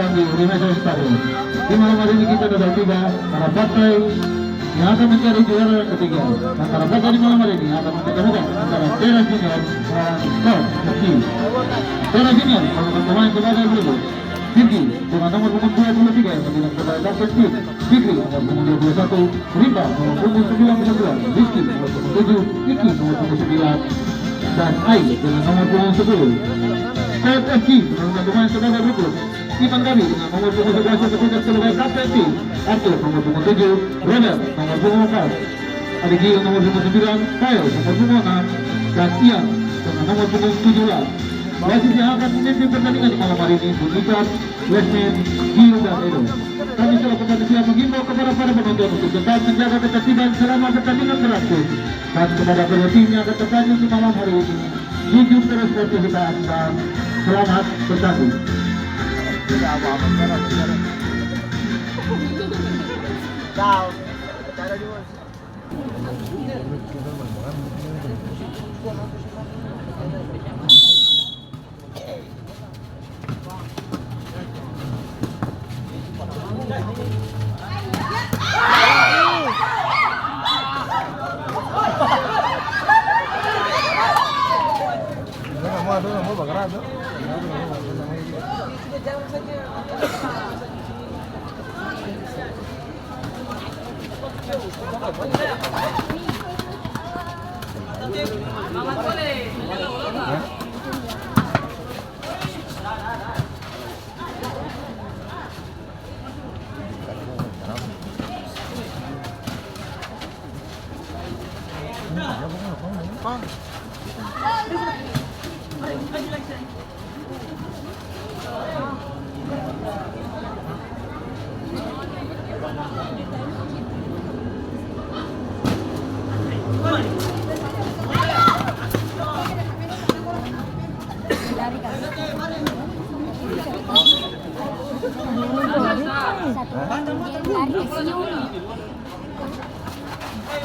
datang di Universal Stadium. Di malam hari ini kita sudah tiba para partai yang akan mencari juara yang ketiga. Dan para partai di malam hari ini akan mempertemukan antara Tera Junior melawan Skor FC. Tera Junior merupakan pemain sebagai berikut: Fikri dengan nomor punggung 23 yang berdiri kepada Kapten Speed, Fikri nomor punggung 21, Rimba nomor punggung 99, Rizky nomor punggung 7, Iki nomor punggung 9, dan Ai dengan nomor punggung 10. Skor FC merupakan pemain sebagai berikut: Ivan Gabi dengan nomor punggung 11 yang bertugas sebagai Kapten Speed, Arthur nomor punggung 7, Robert nomor punggung 4, Adigi nomor punggung 9, Kyle nomor punggung 6, dan Ian dengan nomor punggung 17. Wasit yang akan memimpin pertandingan di malam hari ini Budikat, Westman, Gio, dan Edo. Kami selaku panitia menghimbau kepada para penonton untuk tetap menjaga ketertiban selama pertandingan berlangsung. Dan kepada kedua tim yang akan bertanding di malam hari ini, hidup terus sportivitas dan selamat bertanding.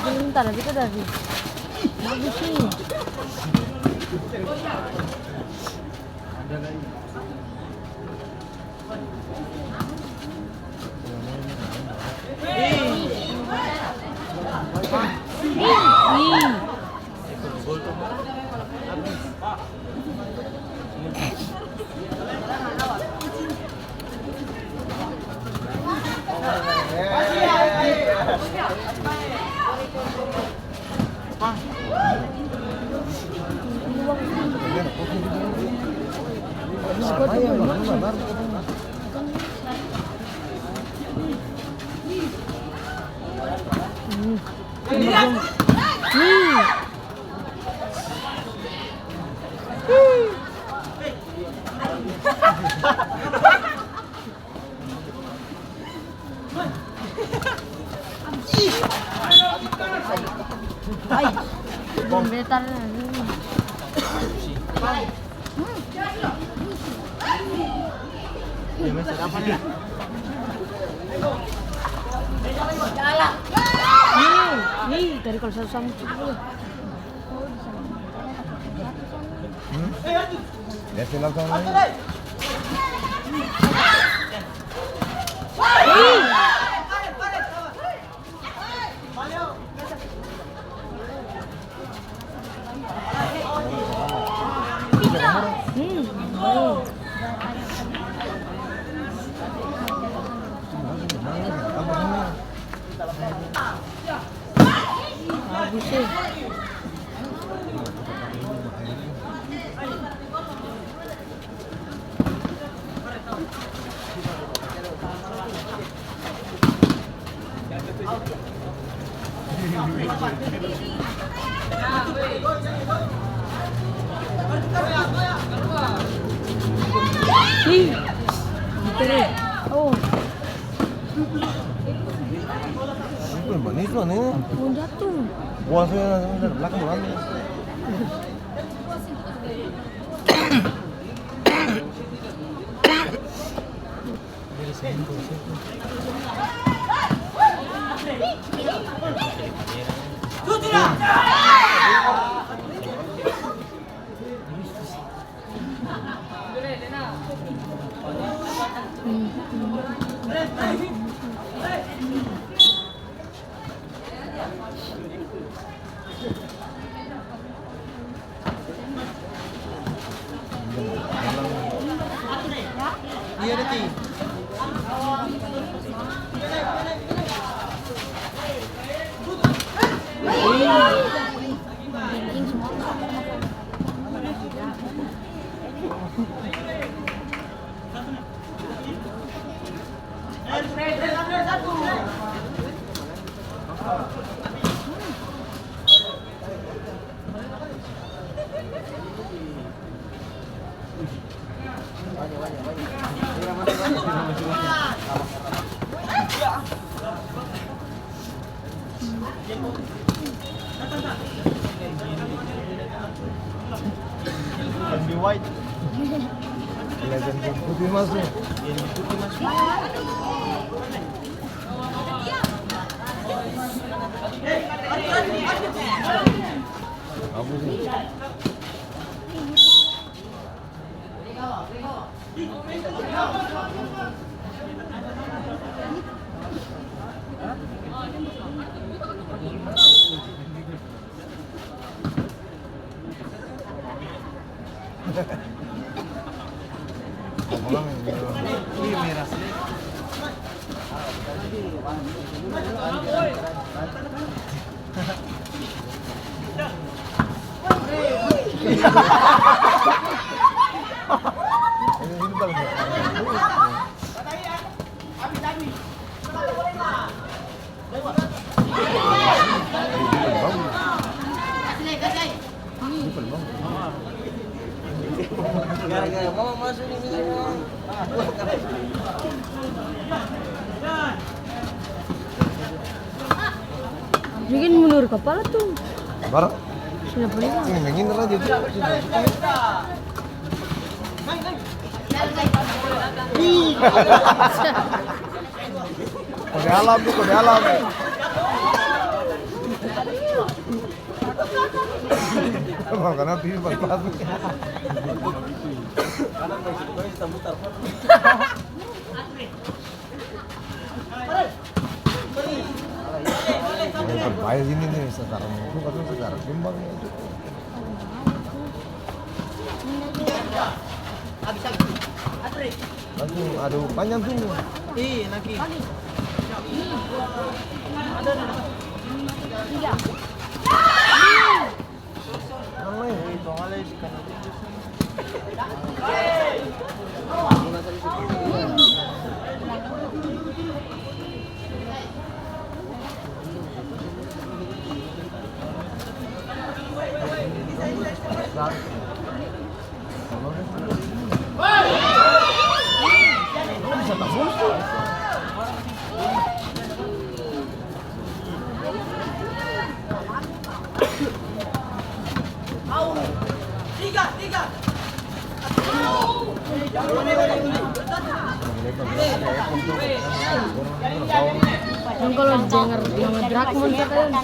Bentar, kita dari bagus sih. Bentar nih dari kalau satu sama dulu. Ya final sama. Bagus sih. Oh. Bonito, nih. Mau jatuh. Buasnya dari belakang belakang. White. Legend putih masuk. Apa sih? Gara-gara mau masuk ini. Bikin mundur kepala tuh. Baru. Sudah boleh kan? Ini begini aja. Kode alam tuh, kode alam. Karena TV pas-pas. Bahaya sini nih sekarang itu kan sekarang timbangnya itu. Langsung aduh panjang tuh. Iya, lagi. Tiga. Yang kalau denger nama Drakmon katanya.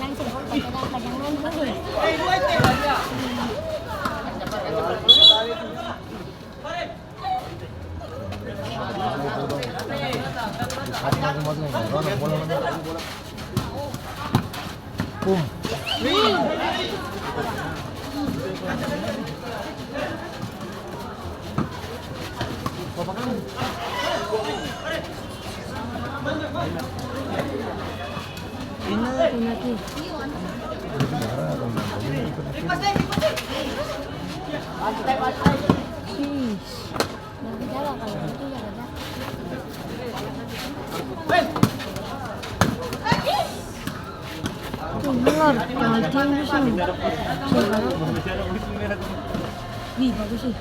Lagi. Benar, kalau tim sih. Wih, bagus sih.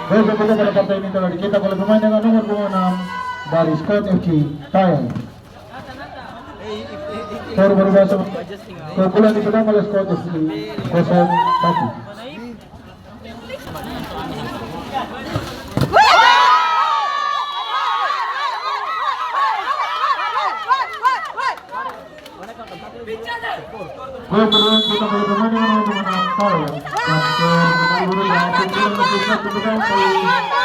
Besok pada partai ini telah dicetak oleh pemain dengan nomor 26 dari Scott FC Thailand. Skor berubah keunggulan dipegang oleh Scott FC 0-1. Gol kedua kita mulai bermain dengan menggunakan foul ya. Dan kembali berubah pimpinan melakukan pembukaan kali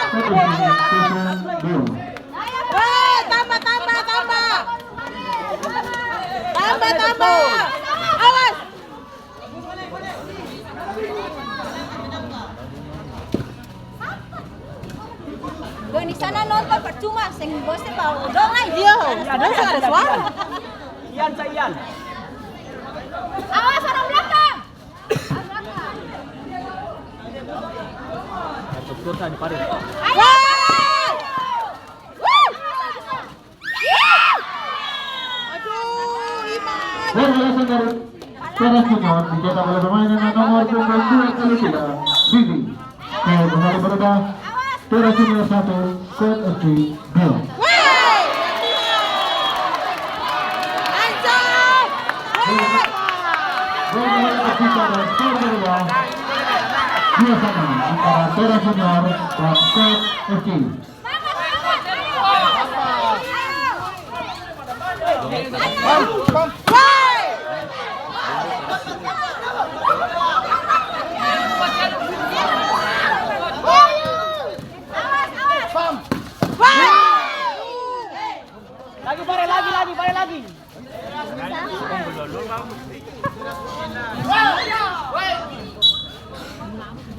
Stephen Bill. Tambah. Awas. Loh, di sana nonton percuma, sing bosnya mau dong ay. Iya, ada nggak ada suara. Ian. Awas orang belakang. Tutur tadi parit. Ayo. Aduh, Iman. Gol balasan dari Teras Junior dicetak oleh pemain dengan nomor punggung 2 Bibi. Gol kembali berubah Teras Junior 1, Coach FC 2. Gol kembali tercipta dan skor berubah 2-1 antara Teras Junior dan Coach FC. Lagi.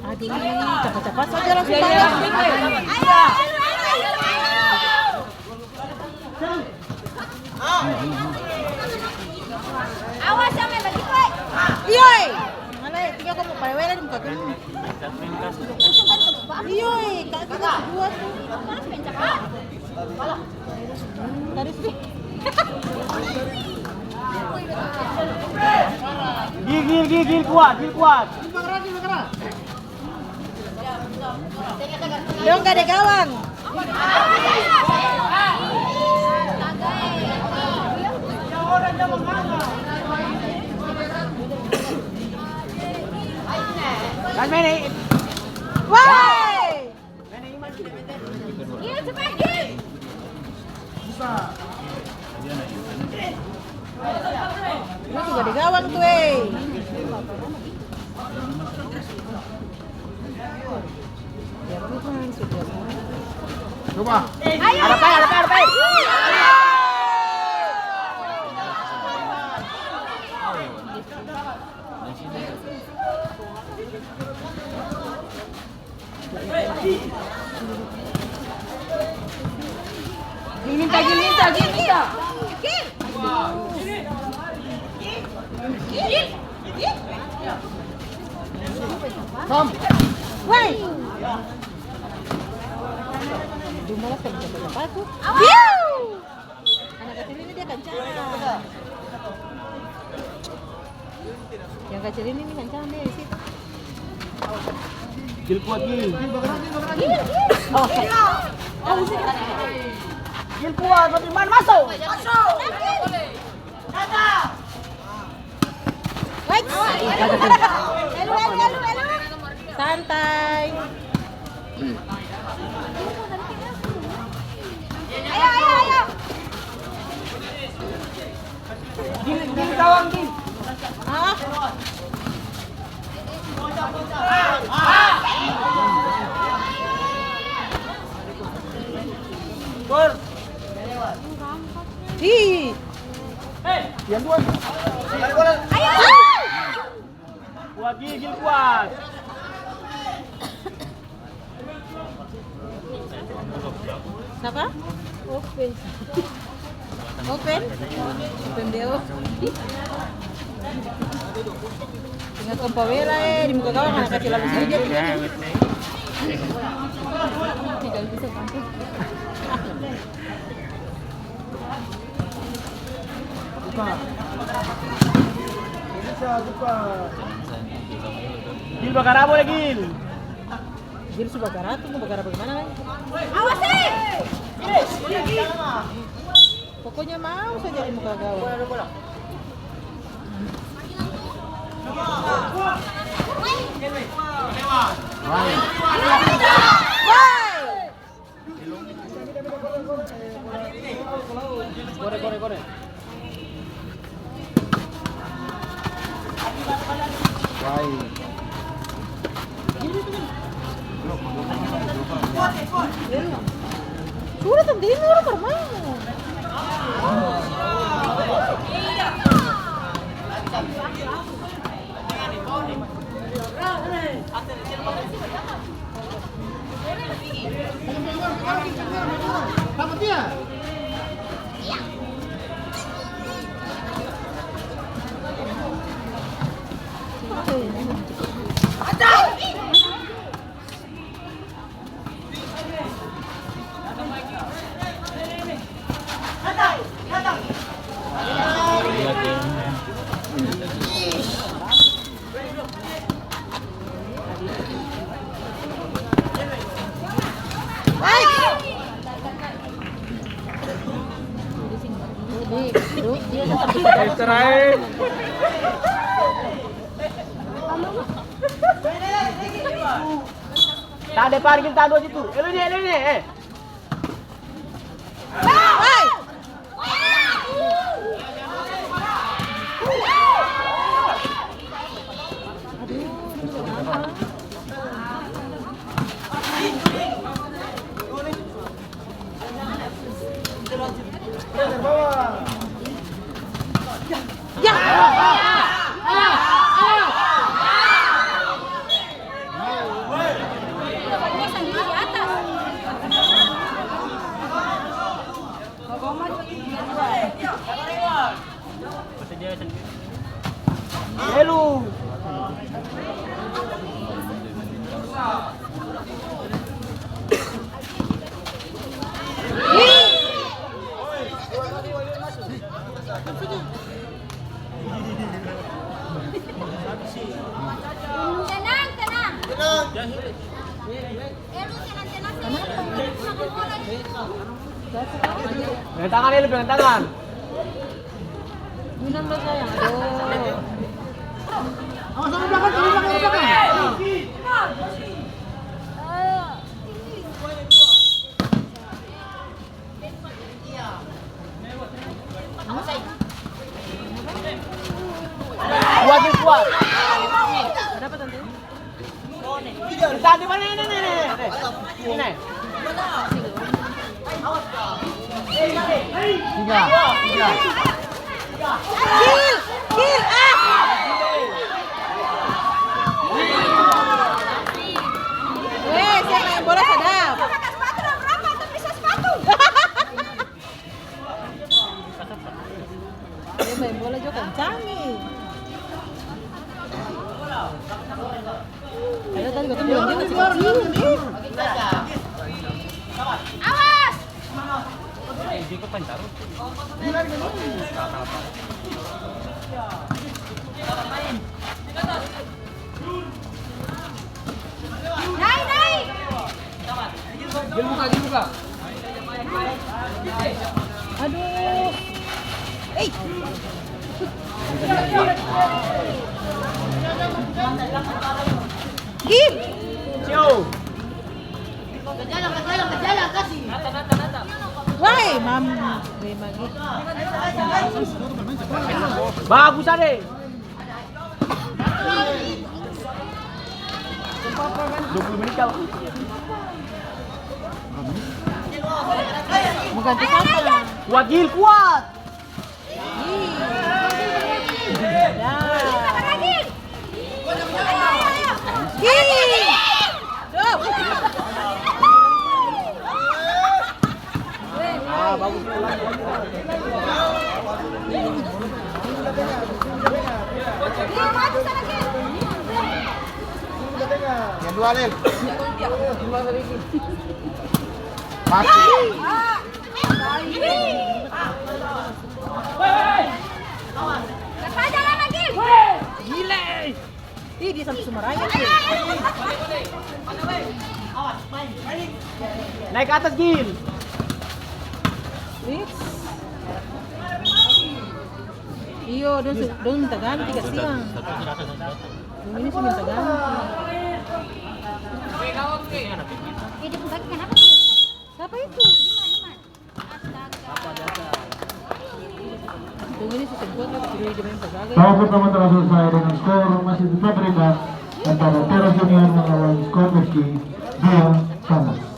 Aduh, cepat-cepat saja langsung balas. Awas sampai bagi kowe. Iya. Mana tinggal kamu pada wela di muka kamu. Iya, kak kita berdua tuh. Dari sini. Gil kuat. Dia nggak ada gawang. Dan Mene. Woi. Iya cepat Gil. Ini juga ada gawang tuh, eh. Ya, Tuhan, sudah. Coba. Ayo. Ada pai. Minta. Gil. Kom. Woi. Aduh, malas kan siapa aku. Anak kecil ini dia kencang. Yang kecil ini kencang deh di situ. Gil kuat Gil. Oh, Gil kuat, Iman masuk. baik. Elu. Santai. Ayo. Gil gawang Gil. Ah, Gol. hi. Yang dua. Ayo. Kuat Gil kuat. Siapa? Open BO. Tinggal kempawela di muka gawang anak kecil habis ini dia tinggal. Tidak bisa tampil. Gil bakar apa ya Gil? Gil sudah bakar tuh, mau bakar bagaimana kan? Awas sih. Pokoknya mau saja di muka gawang. Kore. Sudah tuh dia orang bermain. Terakhir. Tak ada parkir tak ada situ. Ini. Hello. Tenang. Pegang tangan Elu, pegang tangan. Minum lo sayang. Aduh. Kuat. Ada apa tante? Kita di mana ini? Ini. Tiga. Kill. Siapa yang bola sedap? Pakai sepatu dong, berapa tuh bisa sepatu? Dia main bola juga kencang nih. Ada tadi gue tuh bilang dia kecil. Awas! Naik! Dibuka. Aduh. Gil. Cio. Wah, mam. Memang Bagus Ade. 20 menit kalau. mau ganti siapa? Kuat Gil, kuat. Ah, bagus. Yang dua, Lil. Mati. Gila. Ih, dia sampai Semarang. Naik ke atas Gil. Iyo, don minta ganti kasihan. Ini sih minta ganti. Kenapa sih? Siapa itu? Astaga. Dong ini sih sebut. Babak pertama telah selesai dengan skor masih tetap berimbang antara Teras Union melawan Skor Meski 2-2.